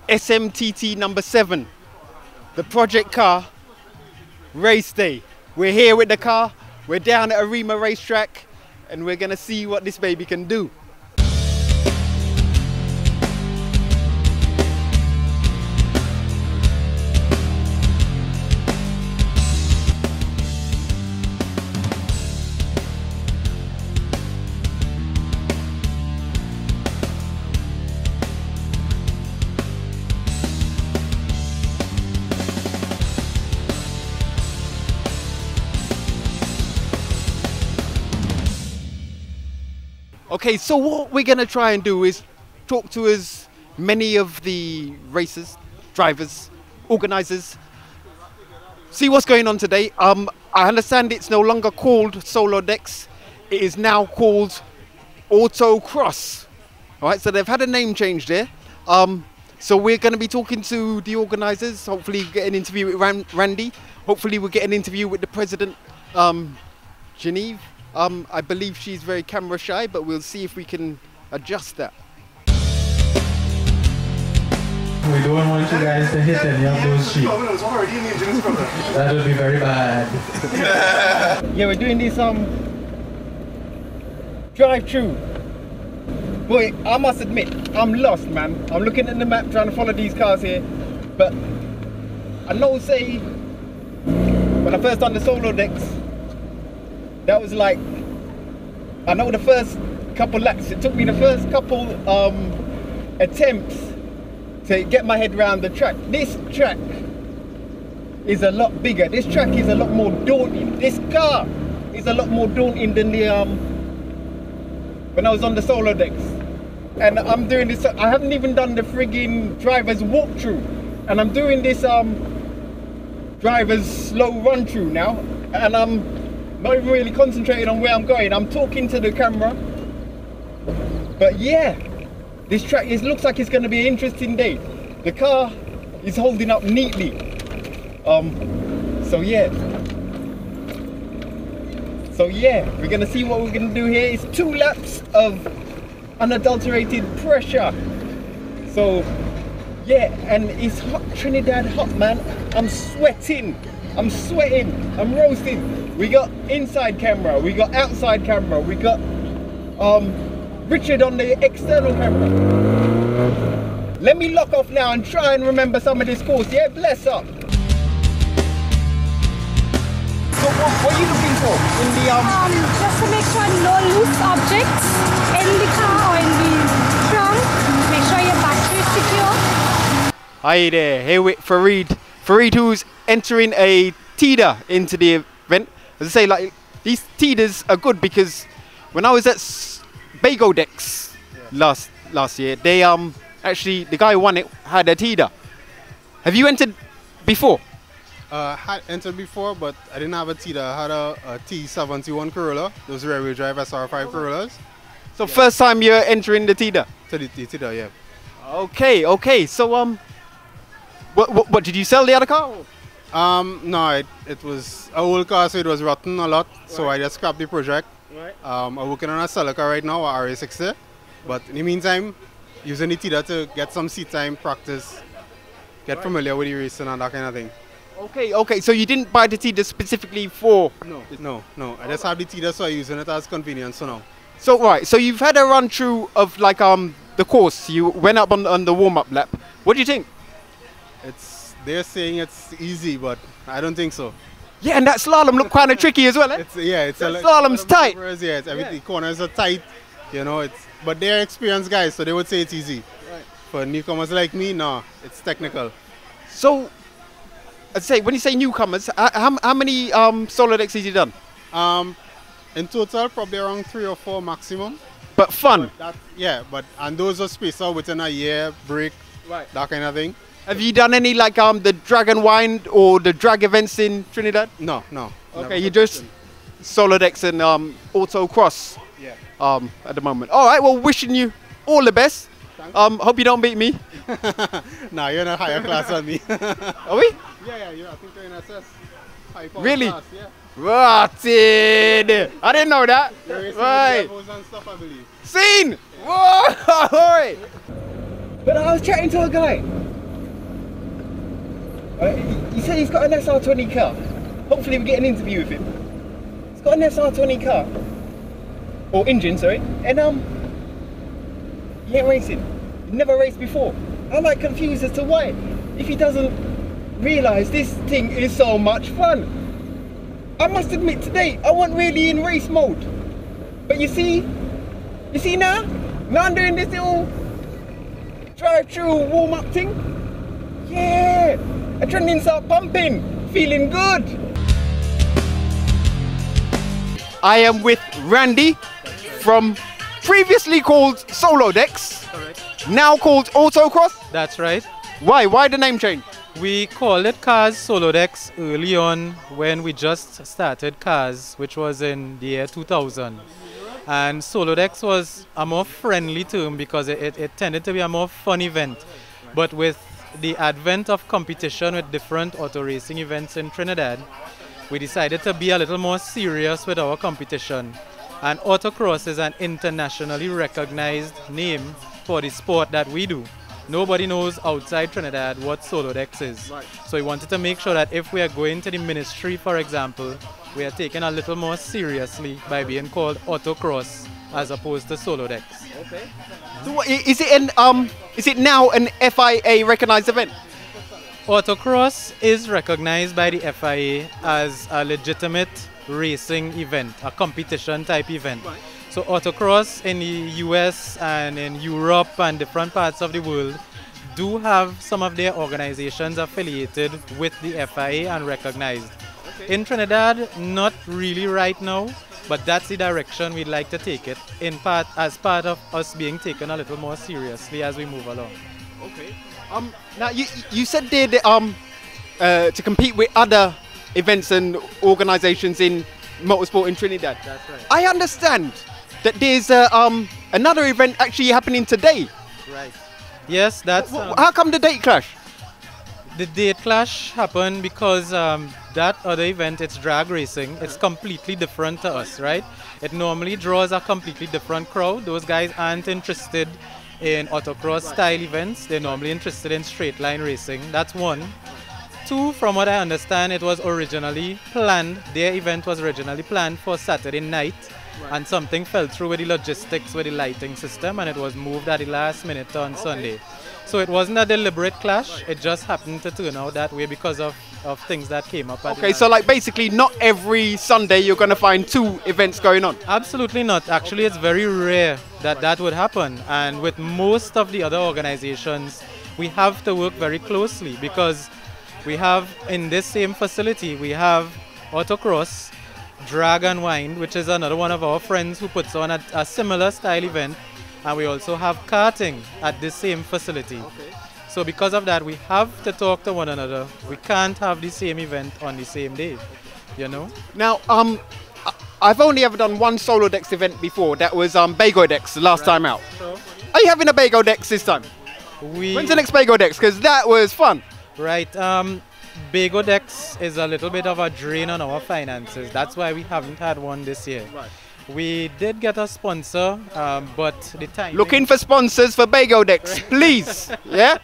SMTT number 7, the project car race day. We're here with the car, we're down at Arima racetrack, and we're gonna see what this baby can do. Okay, so what we're gonna try and do is talk to as many of the racers, drivers, organisers, see what's going on today. I understand it's no longer called Solo Decks, it is now called AutoCross. All right, so they've had a name change there. So we're gonna be talking to the organisers, hopefully get an interview with Randy, hopefully we'll get an interview with the president, Genevieve. I believe she's very camera shy, but we'll see if we can adjust that. We don't want you guys to hit any of those sheep. That would be very bad. Yeah, we're doing this drive-through. Boy, I must admit, I'm lost, man. I'm looking at the map trying to follow these cars here, but I know, say, when I first done the Solo Decks, that was like, I know the first couple laps, it took me the first couple attempts to get my head around the track. This track is a lot bigger. This track is a lot more daunting. This car is a lot more daunting than the when I was on the Solo Decks. And I'm doing this, I haven't even done the friggin' driver's walkthrough. And I'm doing this driver's slow run through now. And I'm not even really concentrating on where I'm going. I'm talking to the camera. But yeah, this track looks like it's going to be an interesting day. The car is holding up neatly. So yeah, we're going to see what we're going to do here. It's 2 laps of unadulterated pressure. So yeah, and it's hot, Trinidad hot, man. I'm sweating, I'm roasting. We got inside camera, we got outside camera, we got Richard on the external camera. Let me lock off now and try and remember some of this course, yeah? Bless up. So what are you looking for in the just to make sure no loose objects in the car or in the trunk. Make sure your battery is secure. Hi there, here with Farid. Farid, who's entering a teeter into the event. As I say, like, these teeters are good because when I was at Bago Decks last year, they actually, the guy who won it had a teeter. Have you entered before? Had entered before, but I didn't have a teeter. I had a T71 Corolla, those rear-wheel drive SR5 Corollas. So yeah. First time you're entering the teeter? To the teeter, yeah. Okay. So what did you sell the other car? No, it was an old car, so it was rotten a lot. Right. So I just scrapped the project. Right. I'm working on a seller car right now, a RA60. But in the meantime, using the teeter to get some seat time, practice, get familiar with the racing and that kind of thing. Okay. So you didn't buy the teeter specifically for? No. I just have the teeter, so I'm using it as convenience for now. So right. So you've had a run through of like the course. You went up on the warm up lap. What do you think? They're saying it's easy, but I don't think so. Yeah, and that slalom looked kind of tricky as well, eh? Slalom's tight. Yeah, everything corners are tight, you know. But they're experienced guys, so they would say it's easy. Right. For newcomers like me, no, it's technical. So, I'd say when you say newcomers, how many Solo Decks have you done? In total, probably around 3 or 4 maximum. But fun. And those are spaced out within a year, break, right, that kind of thing. Have you done any like the drag and wind or the drag events in Trinidad? No. Okay, you just Solo Decks and AutoCross. Yeah. At the moment. All right. Well, wishing you all the best. Hope you don't beat me. No, you're in a higher class than me. Are we? Yeah. I think you're in SS. Really? Class, yeah. Rotted. I didn't know that. Right. And stuff, I believe. Seen. Whoa. But I was chatting to a guy. He said he's got an SR20 car. Hopefully we get an interview with him. He's got an SR20 car. Or engine, sorry. And he ain't racing. He never raced before. I'm like confused as to why. If he doesn't realise this thing is so much fun. I must admit today, I wasn't really in race mode. But you see now? Now I'm doing this little drive-through warm-up thing. Yeah, adrenaline start pumping, feeling good. I am with Randy from previously called Solo Decks, now called AutoCross. That's right. Why? Why the name change? We called it Cars Solo Decks early on when we just started Cars, which was in the year 2000. And Solo Decks was a more friendly term because it tended to be a more fun event. But with the advent of competition with different auto racing events in Trinidad, we decided to be a little more serious with our competition. And AutoCross is an internationally recognized name for the sport that we do. Nobody knows outside Trinidad what Solo Decks is. Right. So we wanted to make sure that if we are going to the ministry, for example, we are taken a little more seriously by being called AutoCross as opposed to Solo Decks. Okay. So what, is it now an FIA recognized event? AutoCross is recognized by the FIA as a legitimate racing event, a competition type event. Right. So AutoCross in the US and in Europe and different parts of the world do have some of their organizations affiliated with the FIA and recognized. Okay. In Trinidad, not really right now, but that's the direction we'd like to take it, in part as part of us being taken a little more seriously as we move along. Okay. Now you said there that, to compete with other events and organizations in motorsport in Trinidad. That's right. I understand that there's another event actually happening today. Right. Yes, that's... how come the date clash? The date clash happened because that other event, it's drag racing. It's completely different to us, right? It normally draws a completely different crowd. Those guys aren't interested in autocross style events. They're normally interested in straight line racing. That's one. Two, from what I understand, it was originally planned. Their event was originally planned for Saturday night. Right. And something fell through with the logistics with the lighting system, and it was moved at the last minute on Sunday. So it wasn't a deliberate clash. It just happened to turn out that way because of things that came up. Okay, so like basically not every Sunday you're going to find two events going on? Absolutely not. Actually, it's very rare that that would happen. And with most of the other organizations, we have to work very closely because we have in this same facility, we have AutoCross, Drag and Wind, which is another one of our friends who puts on a similar style event. And we also have karting at this same facility. Okay. So because of that, we have to talk to one another. We can't have the same event on the same day, you know? Now, I've only ever done one Solo Decks event before. That was Bago Decks the last time out. Sure. Are you having a Bago Decks this time? When's the next Bago Decks? Because that was fun. Right. Bago Decks is a little bit of a drain on our finances. That's why we haven't had one this year. Right. We did get a sponsor, but the time... Looking for sponsors for Bago Decks, please. Yeah?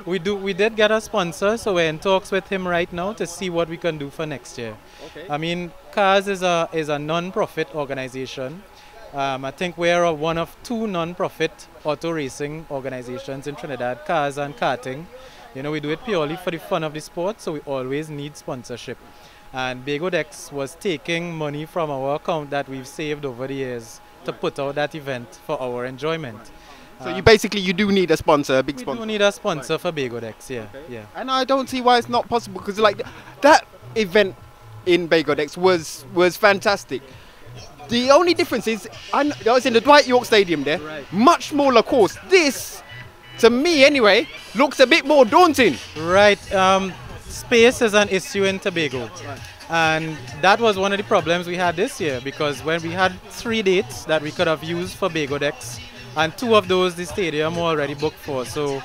We did get a sponsor, so we're in talks with him right now to see what we can do for next year. Okay. I mean, CARS is a non-profit organization. I think we're one of two non-profit auto racing organizations in Trinidad, CARS and karting. You know, we do it purely for the fun of the sport, so we always need sponsorship. And Bago Decks was taking money from our account that we've saved over the years to put out that event for our enjoyment. So you do need a sponsor, a big sponsor? We do need a sponsor for Bago Decks, yeah. Okay. Yeah. And I don't see why it's not possible, because like that event in Bago Decks was fantastic. The only difference is, I was in the Dwight York Stadium there, right. Much smaller course. This, to me anyway, looks a bit more daunting. Right. Space is an issue in Tobago. Right. And that was one of the problems we had this year, because when we had 3 dates that we could have used for Bago Decks, and 2 of those the stadium were already booked for. So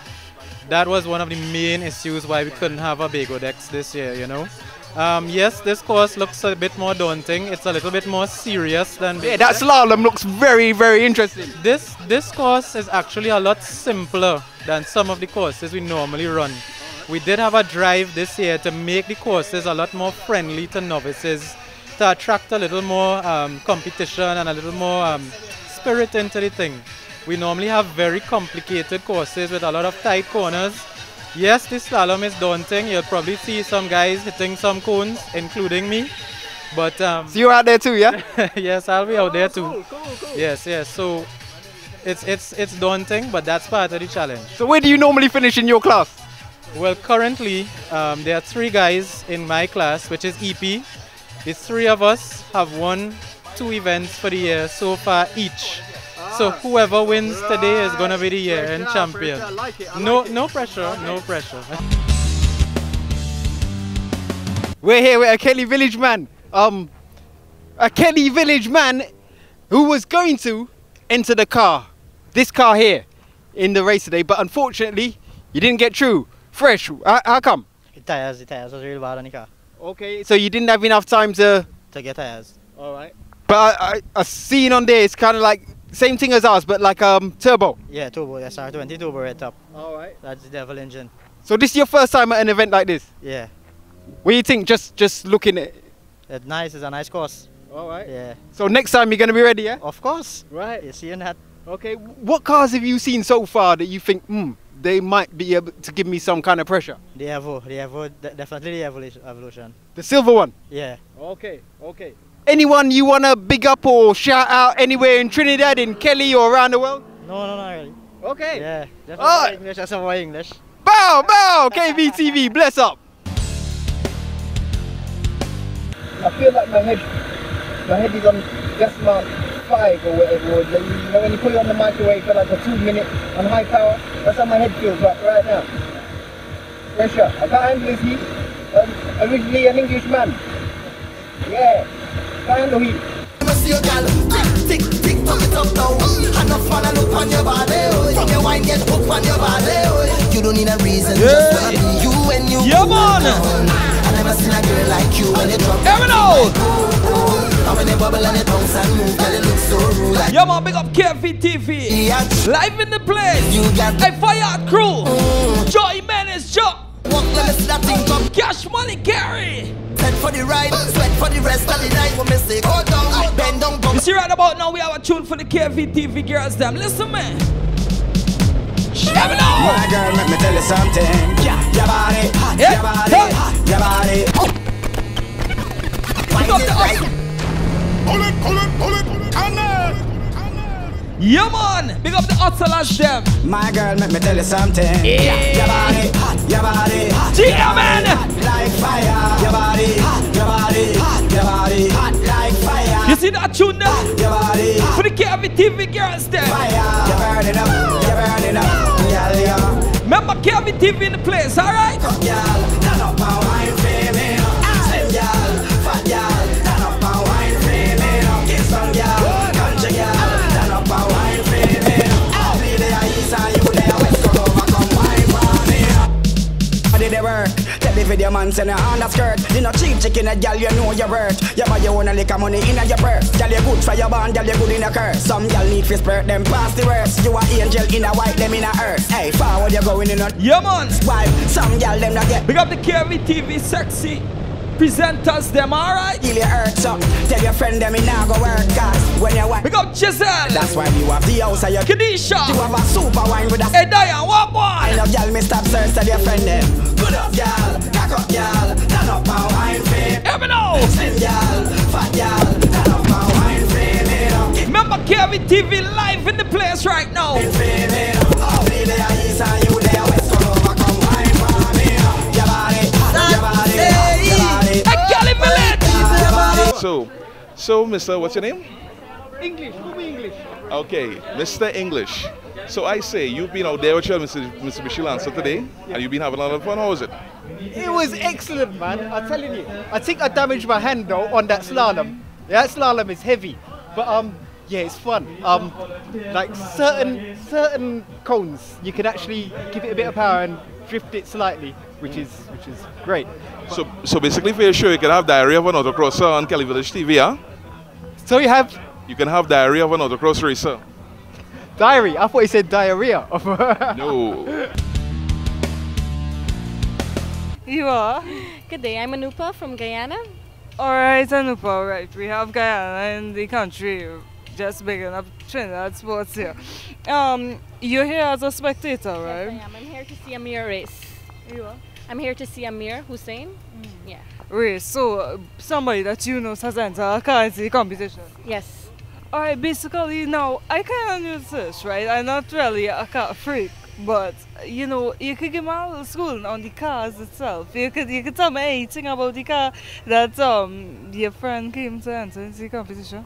that was one of the main issues why we couldn't have a Bago Decks this year, you know. Yes, this course looks a bit more daunting. It's a little bit more serious than Bago that slalom looks very, very interesting. This course is actually a lot simpler than some of the courses we normally run. we did have a drive this year to make the courses a lot more friendly to novices, to attract a little more competition and a little more spirit into the thing. We normally have very complicated courses with a lot of tight corners. Yes, this slalom is daunting. You'll probably see some guys hitting some cones, including me. But so you're out there too, yeah? yes, I'll be out there too. Cool. Yes. So it's daunting, but that's part of the challenge. So where do you normally finish in your class? Well, currently there are 3 guys in my class, which is EP. The 3 of us have won 2 events for the year so far each. So whoever wins today is gonna be the year-end champion. I like it. No pressure, no pressure. We're here with a Kelly Village man. A Kelly Village man who was going to enter the car, this car here, in the race today, but unfortunately, you didn't get through. Fresh, how come? The tires was really bad on the car. Okay, so you didn't have enough time to get tires. Alright. But I seen on there, it's kind of like, same thing as ours, but like turbo. Yeah, turbo, SR20 turbo right top. Alright. That's the devil engine. So this is your first time at an event like this? Yeah. What do you think, just looking at it? It's nice, it's a nice course. Alright. Yeah. So next time you're going to be ready, yeah? Of course. Right. You're seeing that. Okay, what cars have you seen so far that you think, they might be able to give me some kind of pressure? The Evo, definitely the Evolution. The silver one? Yeah. Okay. Anyone you want to big up or shout out anywhere in Trinidad, in Kelly or around the world? No, not really. Okay. Yeah. Just Alright. English, that's more English. Bow, KVTV, bless up. I feel like my head is on decimal 5 or whatever it was. You know, when you put it on the microwave for like a 2 minute on high power, that's how my head feels right now. Pressure. I can't handle this heat. Originally an English man. Yeah. Can't handle heat. You don't need a reason, just wanna be you and you. Yeah, man. I never seen a girl like you when you drop. Every note. And when you bubble and you bounce and move, girl, it looks so rude. Like Yeah, man, big up KVTV. yeah. Live in the place. You got Hey, fire crew. Joy Menace, Joe. walk, let me see that thing come. Cash money carry. Sweat for the ride, sweat for the rest of the night. When me say go down, bend down, You come. see, right about now, we have a tune for the KVTV girls, them. Listen, man. Every note. My girl, let me tell you something. Yeah, your body, hot, Yeah. your body, Hey. hot, your body. Pick up the hustle. Yeah, man. Big up the hustlers, them. My girl, let me tell you something. Yeah. Your body, hot, your body, hot. Yeah, man. Like fire. Your body, hot, your body, hot, your body, hot like fire. You see that tune there? Your body, hot, For the KVTV girls, them. fire. You're burning up, you're burning up. Yeah, yeah. Remember KVTV in the place, alright? Girl, turn up and wine for me. Slim girl, fat girl, turn up and wine for me. Kingston girl, country girl, turn up and wine for me. I'll be there east and you there west. Come over, come wine for me. How did they work? Tell the video man send a underskirt. You know cheap chicken, a girl you know your worth. You buy your own a lick of money in your purse. Girl you good for your band, girl you good in a curse. Some girl need to spurt them past the worst. You a angel in a white, them in a earth. Hey, forward you going in a Yeah, man. wipe. Some girl them not get Big up the KVTV sexy presenters, them, alright? feel your hurt up. Tell your friend them it now go work cause when you wipe. Big up Giselle. That's why you have the house of your Kadisha. You have a super wine with a Hey, Diane, what I boy? love y'all, me stop search tell your friend them. Good up y'all, cock up y'all, turn up and wine for Every note. slim y'all, fat y'all, turn up and wine for me. Remember KVTV live in the place right now. I'll be there east and you there west. Come over, come wine for me. Your body, your body, your body. Hey, Cali Village. So, Mr. What's your name? English, who be English? Okay, Mr. English. So I say, you've been out there with your Mitsubishi Lancer today, and you've been having a lot of fun. How was it? It was excellent, man. I'm telling you. I think I damaged my hand though on that slalom. That slalom is heavy, but yeah, it's fun. Like certain cones, you can actually give it a bit of power and drift it slightly, which is great. So basically, for your show, you can have Diary of an Autocrosser on Kelly Village TV, huh? So you have You can have Diary of an Autocross racer. diary. I thought you said diarrhea. No. You are? Good day, I'm Anupa from Guyana. Alright, Anupa, right. We have Guyana in the country, just big enough Trinidad sports here. You're here as a spectator, right? Yes, I am. I'm here to see Amir race. You are? I'm here to see Amir Hussein. Yeah. Race, so somebody that you know has entered a car in the competition? Yes. Alright, basically now, I kind of knew this, right? I'm not really a car freak, but you know, you could give me a little school on the cars itself. You could tell me anything about the car that your friend came to enter in the competition?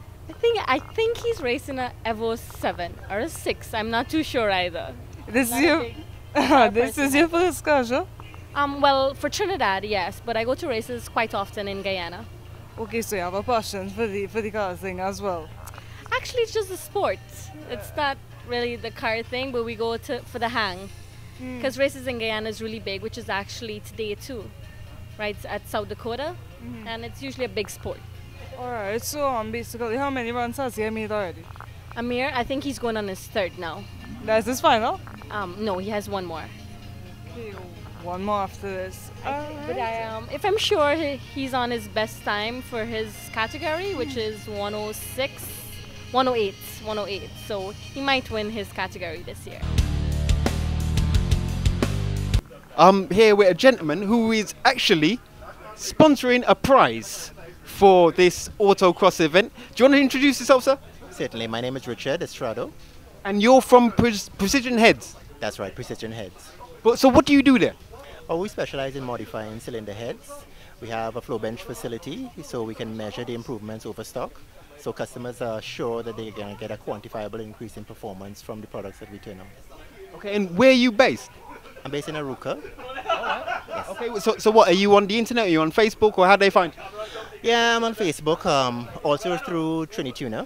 I think he's racing a Evo 7 or a 6. I'm not too sure either. This is your first car, sure? Well, for Trinidad, yes, but I go to races quite often in Guyana. Okay, so you have a passion for the car thing as well. Actually, it's just the sport. It's not really the car thing, but we go for the hang. Because races in Guyana is really big, which is actually today too, right, at South Dakota, and it's usually a big sport. Alright, so basically, how many runs has he made already? Amir, I think he's going on his third now. That's his final? No, he has one more. Okay, one more after this. But if I'm sure he's on his best time for his category, which is 108. So he might win his category this year. I'm here with a gentleman who is actually sponsoring a prize for this autocross event. Do you want to introduce yourself, sir? Certainly. My name is Richard Estrado. And you're from Precision Heads? That's right, Precision Heads. So what do you do there? Oh, we specialize in modifying cylinder heads. We have a flow bench facility, so we can measure the improvements over stock. So customers are sure that they're going to get a quantifiable increase in performance from the products that we turn on. Okay, and where are you based? I'm based in Aruca. Yes. Okay, so what, are you on the internet? Are you on Facebook, or how do they find you? Yeah, I'm on Facebook, also through Trinituner.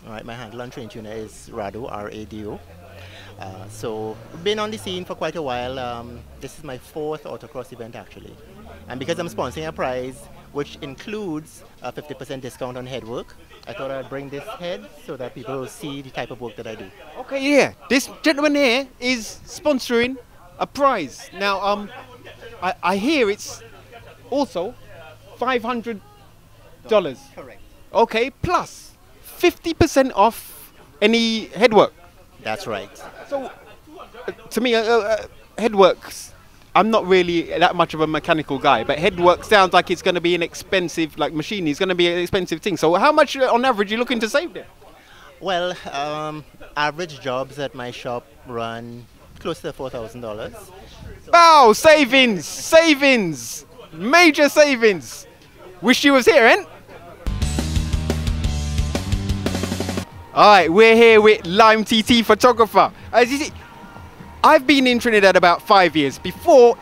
Right, my handle on Trinituner is Rado, R-A-D-O. So we've been on the scene for quite a while. This is my 4th autocross event actually. And because I'm sponsoring a prize which includes a 50% discount on head work, I thought I'd bring this head so that people will see the type of work that I do. Okay, yeah. This gentleman here is sponsoring a prize. Now, I hear it's also $500. Correct. Okay, plus 50% off any headwork. That's right. So, to me, headworks, I'm not really that much of a mechanical guy, but headwork sounds like it's going to be an expensive, like machinery, it's going to be an expensive thing. So how much on average are you looking to save there? Well, average jobs at my shop run close to $4,000. Wow, savings, savings, major savings. Wish you was here, eh? All right, we're here with Lime TT photographer. As you see, I've been in Trinidad about 5 years. Before,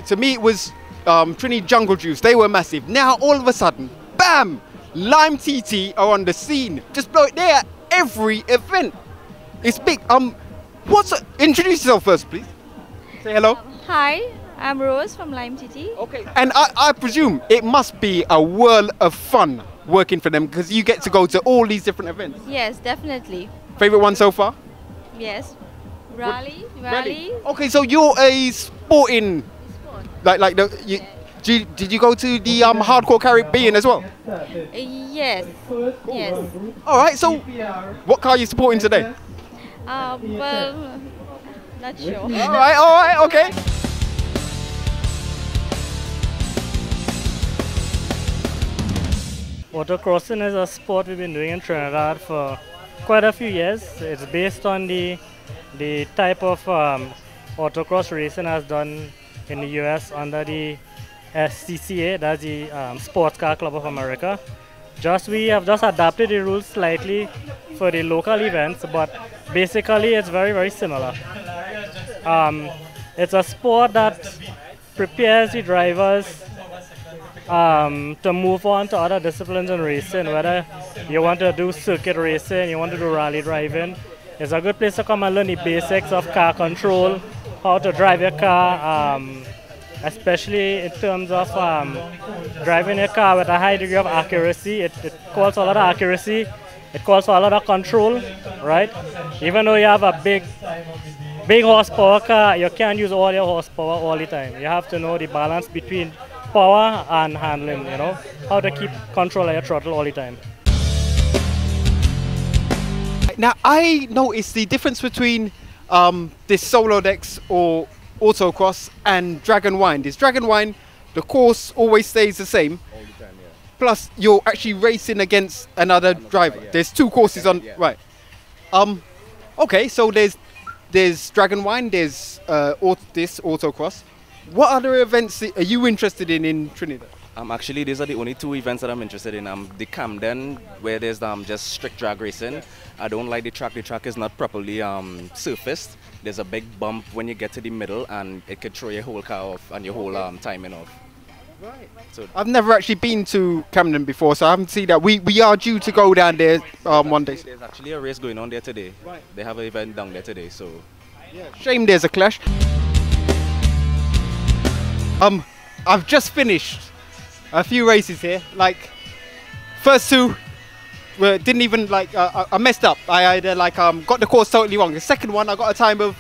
to me, it was Trini Jungle Juice. They were massive. Now, all of a sudden, bam, Lime TT are on the scene. Just blow it there at every event. It's big. Introduce yourself first, please. Say hello. Hi, I'm Rose from Lime TT. Okay. And I presume it must be a world of fun working for them because you get to go to all these different events. Yes, definitely. Favorite one so far? Yes. Rally. Okay, so you're a sporting, did you go to the Hardcore Caribbean as well? Yes. Yes. All right. So, what car are you supporting today? Well, not sure. All right. Okay. Autocrossing is a sport we've been doing in Trinidad for quite a few years. It's based on the type of autocross racing as done in the US under the SCCA, that's the Sports Car Club of America. We have just adapted the rules slightly for the local events, but basically it's very, very similar. It's a sport that prepares the drivers to move on to other disciplines in racing, whether you want to do circuit racing, you want to do rally driving. It's a good place to come and learn the basics of car control, how to drive your car, especially in terms of driving a car with a high degree of accuracy. It calls for a lot of accuracy, it calls for a lot of control, right? Even though you have a big big horsepower car, you can't use all your horsepower all the time. You have to know the balance between power and handling, you know, how to keep control of your throttle all the time. Now, I noticed the difference between this Solo Dex or Autocross and Dragon Wind. Is Dragon Wind, the course always stays the same. All the time, yeah. Plus, you're actually racing against another driver. Yeah. There's two courses on, Yeah. right. Okay, so there's Dragon Wind, there's this Autocross. What other events are you interested in Trinidad? Actually, these are the only two events that I'm interested in. The Camden, where there's just strict drag racing. I don't like the track. The track is not properly surfaced. There's a big bump when you get to the middle, and it could throw your whole car off and your whole timing off. Right. So I've never actually been to Camden before, so I haven't seen that. We are due to go down there one day. there's actually a race going on there today. Right. They have an event down there today, so. Yeah. Shame there's a clash. I've just finished a few races here. Like, first two didn't even like. I messed up. I got the course totally wrong. The second one, I got a time of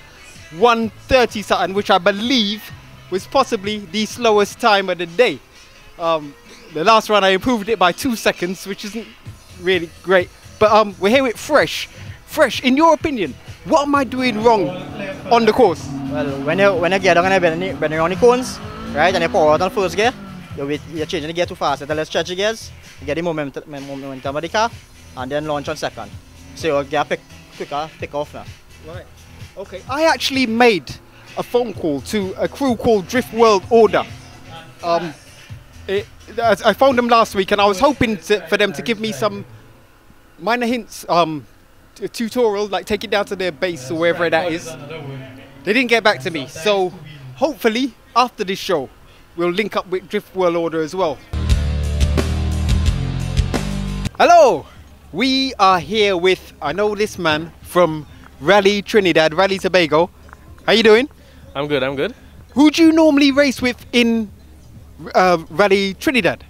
1:30 something, which I believe was possibly the slowest time of the day. The last one, I improved it by 2 seconds, which isn't really great. But we're here with Fresh. Fresh, in your opinion, what am I doing wrong on the course? Well, when you get on bending around the cones, right, and you power out on first gear, you're changing the gear too fast. Until you stretch the gears, you get the momentum of the car, and then launch on second. So your gear pick off now. Right. Okay. I actually made a phone call to a crew called Drift World Order. I phoned them last week, and I was hoping for them to give me some minor hints, a tutorial, like take it down to their base or wherever that is. They didn't get back to me, so hopefully after this show, we'll link up with Drift World Order as well. Hello, we are here with, I know this man from Rally Trinidad, Rally Tobago. How you doing? I'm good, I'm good. Who do you normally race with in Rally Trinidad?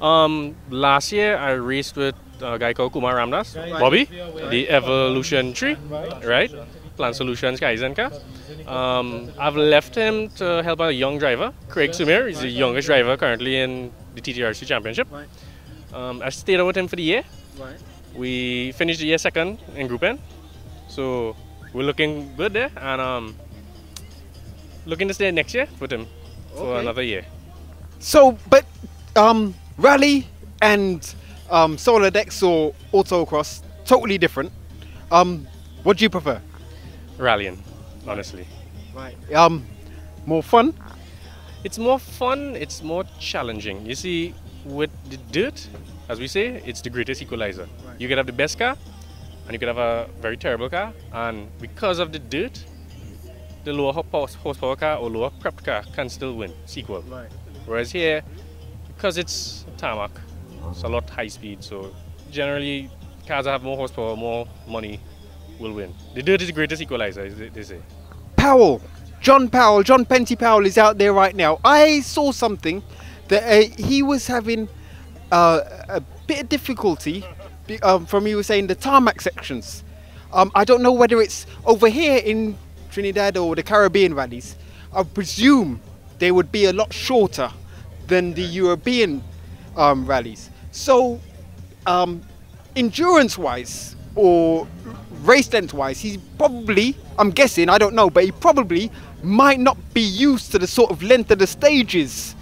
Last year I raced with a guy called Kumar Ramdas, Bobby, the Evolution 3, right? Plant Solutions Kaizen car. I've left him to help a young driver, Craig Sumir. He's the youngest driver currently in the TTRC Championship. I stayed out with him for the year. We finished the year second in Group N. So we're looking good there, and looking to stay next year with him for another year. So, but Rally and Solo Dex or Autocross, totally different. What do you prefer? Rallying, honestly. Right. More fun? It's more fun, it's more challenging. You see, with the dirt, as we say, it's the greatest equalizer. Right. You could have the best car, and you could have a very terrible car, and because of the dirt, the lower horsepower car or lower prepped car can still win, it's equal. Right. Whereas here, because it's tarmac, it's a lot high speed, so generally cars that have more horsepower, more money will win. The dirt is the greatest equalizer, they say. Powell, John Penty Powell is out there right now. I saw something that he was having a bit of difficulty from, he was saying, the tarmac sections. I don't know whether it's over here in Trinidad or the Caribbean rallies. I presume they would be a lot shorter than the European rallies. So endurance wise or race length wise, he's probably, I'm guessing, I don't know, but he probably might not be used to the sort of length of the stages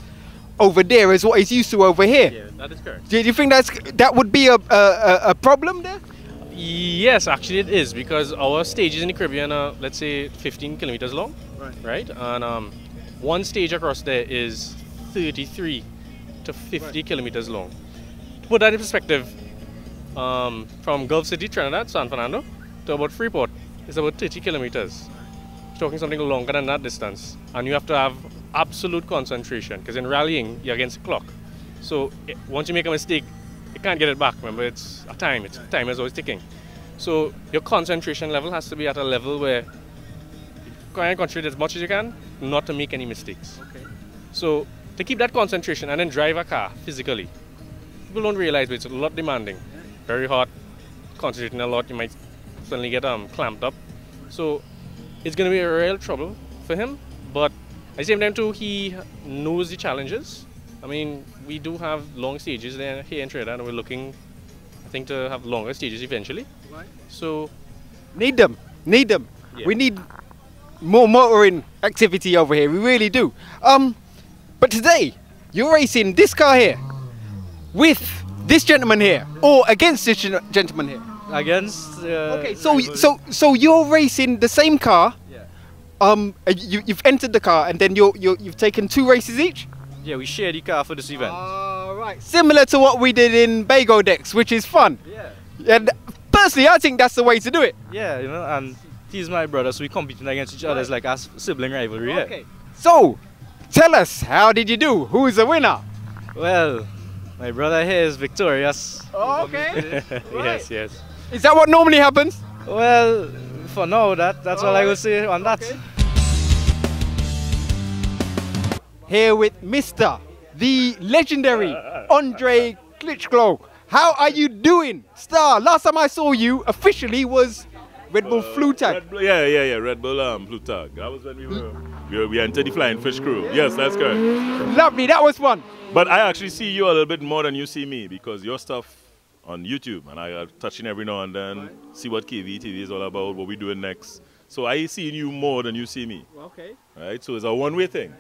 over there as what he's used to over here. Yeah, that is correct. Do you think that would be a problem there? Yes, actually it is, because our stages in the Caribbean are, let's say, 15 kilometers long, right? And one stage across there is 33 to 50 kilometers long. To put that in perspective, from Gulf City, Trinidad, San Fernando, to about Freeport, it's about 30 kilometers. You're talking something longer than that distance. And you have to have absolute concentration, because in rallying, you're against the clock. So once you make a mistake, you can't get it back. Remember, it's a time. Time is always ticking. So your concentration level has to be at a level where you can concentrate as much as you can, not to make any mistakes. Okay. So to keep that concentration and then drive a car physically, people don't realize, but it's a lot demanding. Very hot, concentrating a lot, you might suddenly get clamped up. So it's going to be a real trouble for him. But at the same time too, he knows the challenges. I mean, we do have long stages there here in Trinidad, and we're looking, I think, to have longer stages eventually. Right. So need them. Yeah. We need more motoring activity over here. We really do. But today you're racing this car here with this gentleman here, or against this gentleman here. Against. Okay, so you're racing the same car. Yeah. You've entered the car, and then you've taken 2 races each. Yeah, we share the car for this event. Right. Similar to what we did in Bago Decks, which is fun. Yeah. And personally, I think that's the way to do it. Yeah, you know, and he's my brother, so we competing against each other. It's like a sibling rivalry. Okay. Yeah. So, tell us, how did you do? Who is the winner? Well, my brother here is victorious. Oh, okay. Yes, yes. Is that what normally happens? Well, for now, that's all I will say on that. Okay. Here with Mr. the legendary Andre Klitschko. How are you doing, Star? Last time I saw you officially was Red Bull Flu Tag. Yeah. Red Bull Flu Tag. That was when we entered the Flying Fish crew. Yes, that's correct. Lovely, that was fun. But I actually see you a little bit more than you see me, because your stuff on YouTube, and I touch in every now and then, see what KVTV is all about, what we're doing next. So I see you more than you see me. Okay. Right? So it's a one-way thing.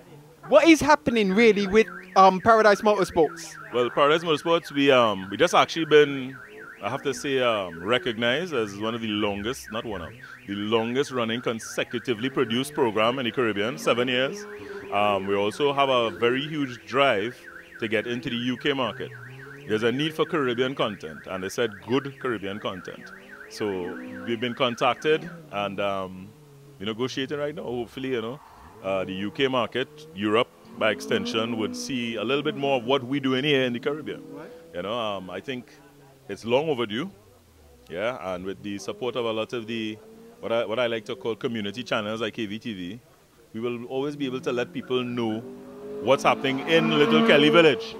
What is happening really with Paradise Motorsports? Well, Paradise Motorsports, we just actually been, I have to say, recognized as one of the longest, not one of, the longest running consecutively produced program in the Caribbean, 7 years. We also have a very huge drive to get into the UK market. There's a need for Caribbean content, and they said good Caribbean content. So we've been contacted, and we're negotiating right now. Hopefully, you know, the UK market, Europe by extension, would see a little bit more of what we're doing here in the Caribbean. Right. You know, I think it's long overdue. Yeah, and with the support of a lot of the what I like to call community channels like KVTV, we will always be able to let people know what's happening in Little Kelly Village.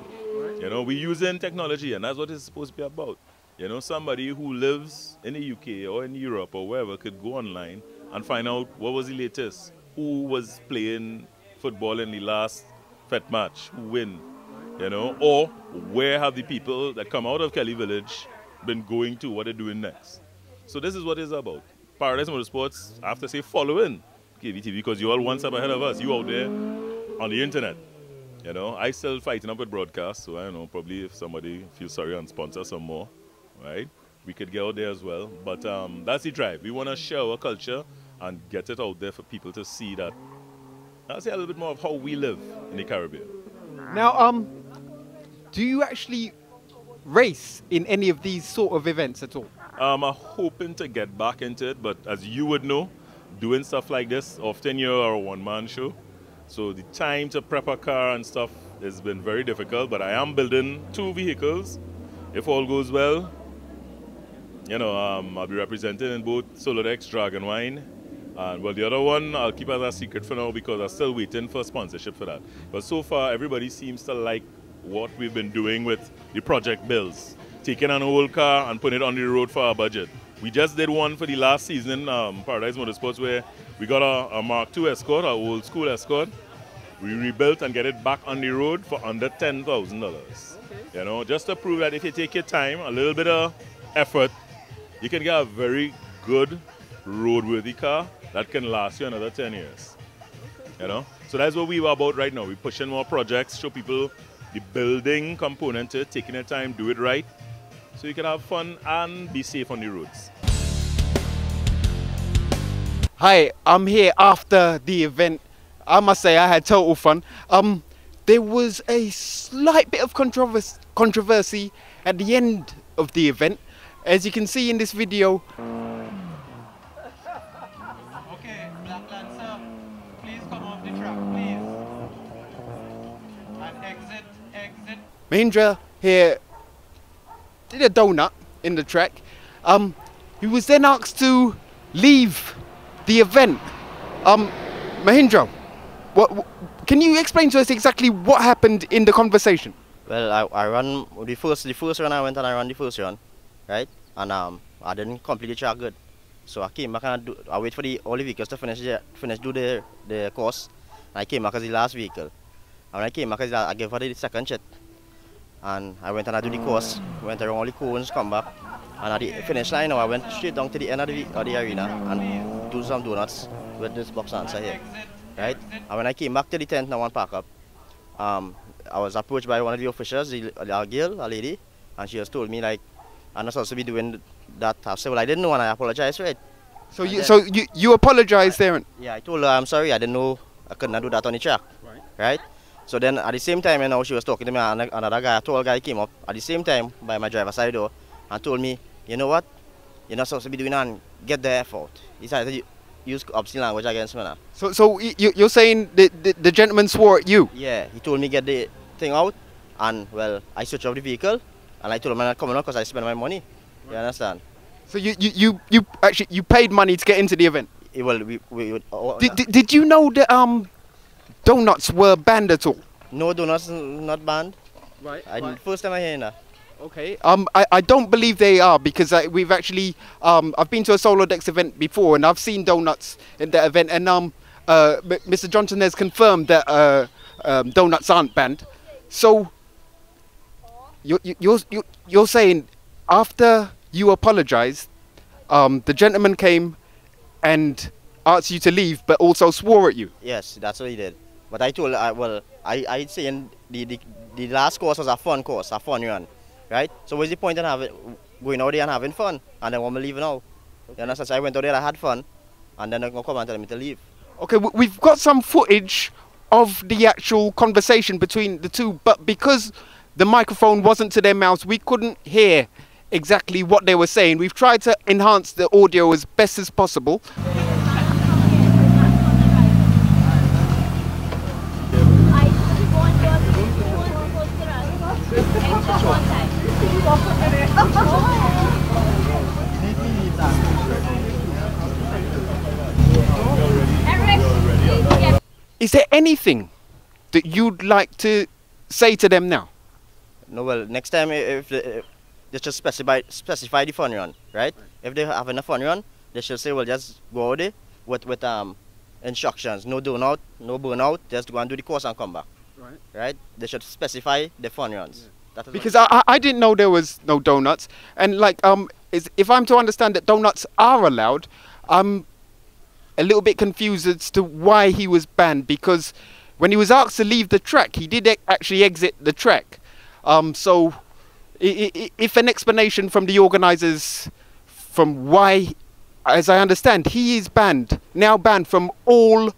You know, we're using technology, and that's what it's supposed to be about. You know, somebody who lives in the UK or in Europe or wherever could go online and find out what was the latest, who was playing football in the last Fet match, who win, you know, or where have the people that come out of Kelly Village been going to, what they're doing next. So this is what it's about. Paradise Motorsports, I have to say, following KVTV, because you're all one step ahead of us. You out there on the internet. You know, I still fighting up with broadcast, so I don't know, probably if somebody feels sorry and sponsor some more, right? We could get out there as well. But that's the drive. We want to share our culture and get it out there for people to see that. I'll say a little bit more of how we live in the Caribbean. Now, do you actually race in any of these sort of events at all? I'm hoping to get back into it, but as you would know, doing stuff like this, often you're a one-man show. So the time to prep a car and stuff has been very difficult, but I am building 2 vehicles. If all goes well, you know, I'll be represented in both Solodex, Dragon Wine, and well, the other one I'll keep as a secret for now because I'm still waiting for sponsorship for that. But so far, everybody seems to like what we've been doing with the project builds. Taking an old car and putting it on the road for our budget. We just did one for the last season, Paradise Motorsports, where we got a Mark II Escort, our old school Escort. We rebuilt and get it back on the road for under $10,000. Okay. You know, just to prove that if you take your time, a little bit of effort, you can get a very good roadworthy car that can last you another 10 years. Okay. You know, so that's what we were about right now. We're pushing more projects, show people the building component to it, taking your time, do it right, so you can have fun and be safe on the roads. Hi, I'm here after the event. I must say I had total fun. There was a slight bit of controversy at the end of the event. As you can see in this video. Okay, Black Lancer, please come off the track, please. And exit. Mahindra here did a donut in the track. He was then asked to leave the event. Mahindra, can you explain to us exactly what happened in the conversation? Well, I ran the first run. I went and I ran the first run, right? And I didn't complete the track good. So I came back and I wait for all the vehicles to finish do the course. And I came back as the last vehicle. And when I came back as I gave her the second check. And I went and I do the course, went around all the cones, come back. And at the finish line, I went straight down to the end of the arena and do some donuts with this Box Lancer here. Right? And when I came back to the tent and I went park up, I was approached by one of the officials, a lady, and she just told me like, I'm not supposed to be doing that. I said, well, I didn't know and I apologized for it. So you apologized there? Yeah, I told her I'm sorry, I didn't know I couldn't do that on the track. Right? So then at the same time, you know, she was talking to me and another guy, a tall guy came up at the same time by my driver's side door and told me, you know what, you're not supposed to be doing that and get the F out. He started to use obscene language against me now. So you're saying the gentleman swore at you? Yeah, he told me get the thing out and well, I switched off the vehicle and I told him I'm not coming out because I spent my money. You understand? So you actually paid money to get into the event? Well, did you know that donuts were banned at all? No, donuts not banned. Right. First time I hear that. Okay. I don't believe they are because we've actually I've been to a Solo Decks event before and I've seen donuts in that event and Mr. Johnson has confirmed that donuts aren't banned. So you're saying after you apologized, the gentleman came and asked you to leave, but also swore at you? Yes, that's what he did. But I told I'd saying the last course was a fun course, a fun run, right? So what's the point in going out there and having fun, and then when we leave now? Okay. You understand? So I went out there, I had fun, and then they're going to come and tell me to leave. Okay, we've got some footage of the actual conversation between the two, but because the microphone wasn't to their mouths, we couldn't hear exactly what they were saying. We've tried to enhance the audio as best as possible. Is there anything that you'd like to say to them now? No, well, next time if they just specify the fun run, right? If they're having a fun run, they should say, well, just go out there with instructions. No donut, no burnout, just go and do the course and come back. Right? They should specify the fun runs. Yeah. Because I didn't know there was no donuts, and like if I'm to understand that donuts are allowed, I'm a little bit confused as to why he was banned, because when he was asked to leave the track, he did actually exit the track. So if an explanation from the organisers from why, as I understand, he is now banned from all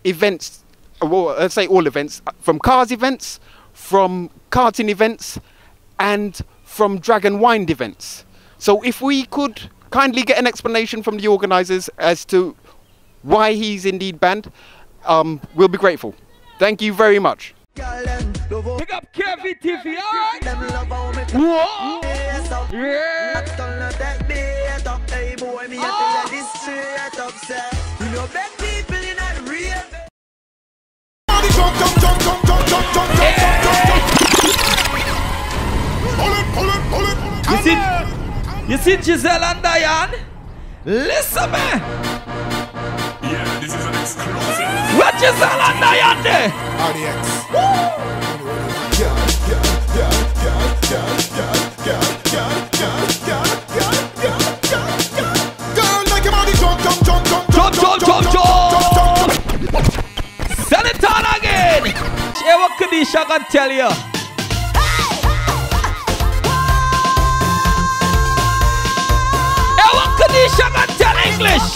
events, well, let's say all events, from cars events, from karting events, and from Dragon Wind events. So if we could kindly get an explanation from the organisers as to why he's indeed banned, we'll be grateful. Thank you very much. Pick up KVTV, alright? Whoa! Yeah! You see Giselle and Diane? Listen, man! Yeah, this is an exclusive. What Giselle and Diane there? RDX. Girl, like your body jump. Send it on again. Hear what Kadisha can tell you. Hear what Kadisha can tell English.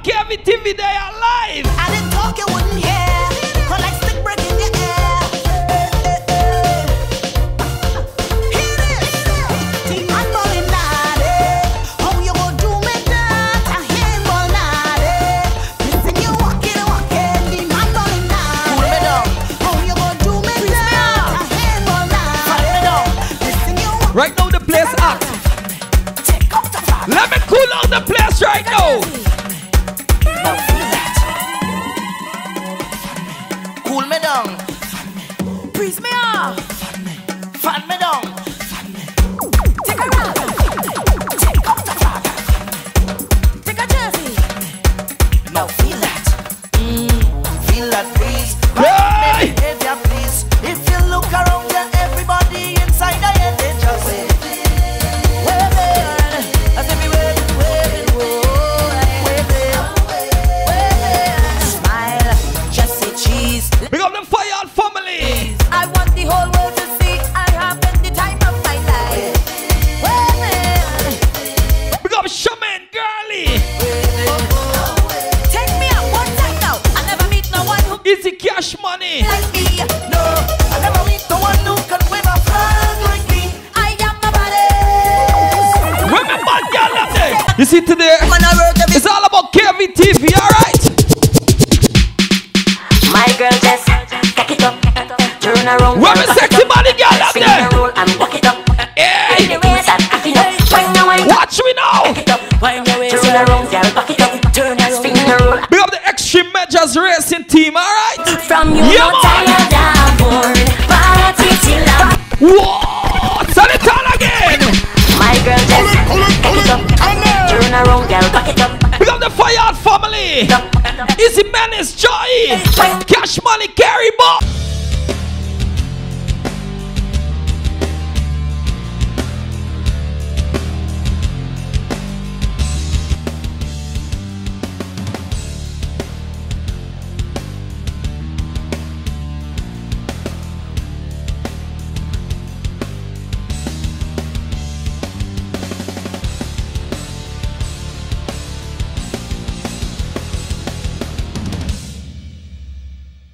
KVTV, they are live. I didn't talk, you wouldn't hear. Collect stick break in your ear. Hear this. Team handball in Nade. Let me cool out the place right now. Cool me down. Breeze me off. Fan me down. Take a ride. Take out the flag. Take a jersey. Now feel that. Feel that breeze. Hey! Behavior, please. If you look around there, everybody inside the head, they just say, waving. As if we waving, waving, waving. Smile, just say cheese. Big up the Fire family. I want the whole world to see I have been the time of my life. Waving. Big up Shaman Girly. Take me up one time now. I never meet no one who Easy cash money. like me. No, I never meet no one who can wave a flag like me. I am nobody. Women, man, girl, up there. You see today, it's all about KVTV, alright? My girl just cock it up, turn around. Women, sexy body girl up Spin there. the roll and walk it up. Hey, watch me now. Turn around, girl, back it up. Turn around, spin the roll. Big up the Extreme Measures Racing team, alright? From you, yeah, no tired down, born. Party till I'm. Whoa, turn it on again. My girl just cock it up. Turn around, girl, back it up. Big up the Fire family. Easy Menace Joy. Cash Money Care.